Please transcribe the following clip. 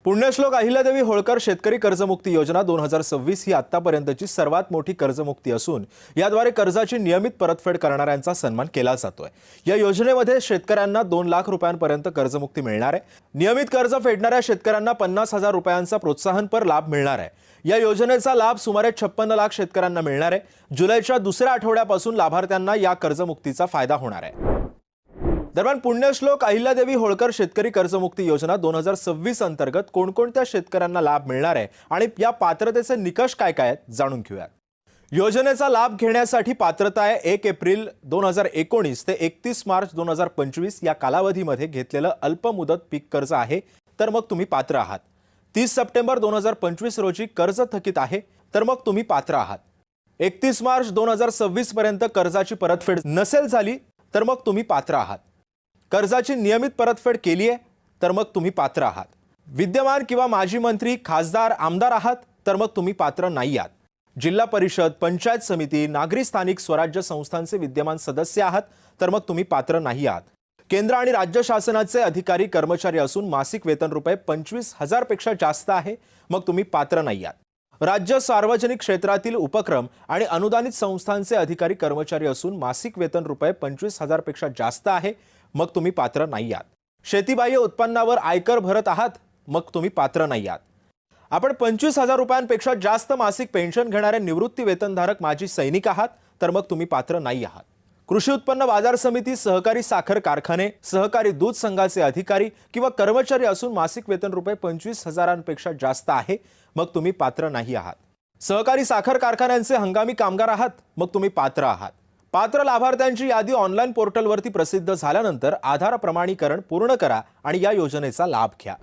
पुण्यश्लोक अहिल्यादेवी होळकर शेतकरी कर्जमुक्ती योजना 2026 ही आतापर्यंतची सर्वात मोठी कर्जमुक्ती असून याद्वारे कर्जाची नियमित परतफेड करणाऱ्यांचा सन्मान केला जातोय। या योजनेमध्ये शेतकऱ्यांना 2 लाख रुपयांपर्यंत कर्जमुक्ती मिळणार आहे। नियमित कर्ज फेडणाऱ्या शेतकऱ्यांना 50,000 रुपयांचा प्रोत्साहनपर लाभ मिळणार आहे। या योजनेचा लाभ सुमारे 56 लाख शेतकऱ्यांना मिळणार आहे। जुलैच्या दुसऱ्या आठवड्यापासून लाभार्थ्यांना या कर्जमुक्तीचा फायदा होणार आहे। दरम्यान पुण्यश्लोक अहिल्यादेवी होळकर शेतकरी कर्जमुक्ती योजना 2026 अंतर्गत कोणकोणत्या शेतकऱ्यांना लाभ मिळणार आहे आणि या पात्रतेचे निकष काय काय आहेत जाणून घेऊयात। योजनेचा लाभ घेण्यासाठी पात्रता आहे 1 एप्रिल 2019 ते 31 मार्च 2025 या कालावधीमध्ये घेतलेलं अल्पमुदत पीक कर्ज आहे तर मग तुम्ही पात्र आहात। 30 सप्टेंबर 2025 रोजी कर्ज थकीत आहे तर मग तुम्ही पात्र आहात। 31 मार्च 2026 पर्यंत कर्जाची परतफेड नसेल झाली तर मग तुम्ही पात्र आहात। कर्जाची नियमित परतफेड केली आहे तर मग तुम्ही पात्र आहात। विद्यमान किंवा माजी मंत्री, खासदार, आमदार आहात तर मग तुम्ही पात्र नाही आहात। जिल्हा परिषद, पंचायत समिती, नागरी स्थानिक स्वराज्य संस्थांचे विद्यमान सदस्य आहात तर मग तुम्ही पात्र नाही आहात। केंद्र आणि राज्य शासनाचे अधिकारी कर्मचारी असून मासिक वेतन रुपये 25,000 पेक्षा जास्त आहे मग तुम्ही पात्र नाही आहात। राज्य सार्वजनिक क्षेत्रातील उपक्रम आणि अनुदानित संस्थांचे अधिकारी कर्मचारी असून मासिक वेतन रुपये 25,000 पेक्षा जास्त आहे मग तुम्ही पात्र नाही आहात। शेतीबाह्य उत्पन्नावर आयकर भरत आहात मग तुम्ही पात्र नाही आहात। आपण 25,000 रुपयांपेक्षा जास्त मासिक पेन्शन घेणारे निवृत्ती वेतनधारक माजी सैनिक आहात तर मग तुम्ही पात्र नाही आहात। कृषी उत्पन्न बाजार समिती, सहकारी साखर कारखाने, सहकारी दूध संघाचे अधिकारी किंवा कर्मचारी असून मासिक वेतन रुपये 25,000पेक्षा जास्त आहे मग तुम्ही पात्र नाही आहात। सहकारी साखर कारखान्यांचे हंगामी कामगार आहात मग तुम्ही पात्र आहात। पात्र लाभार्थ्यांची यादी ऑनलाईन पोर्टलवरती प्रसिद्ध झाल्यानंतर आधार प्रमाणीकरण पूर्ण करा आणि या योजनेचा लाभ घ्या।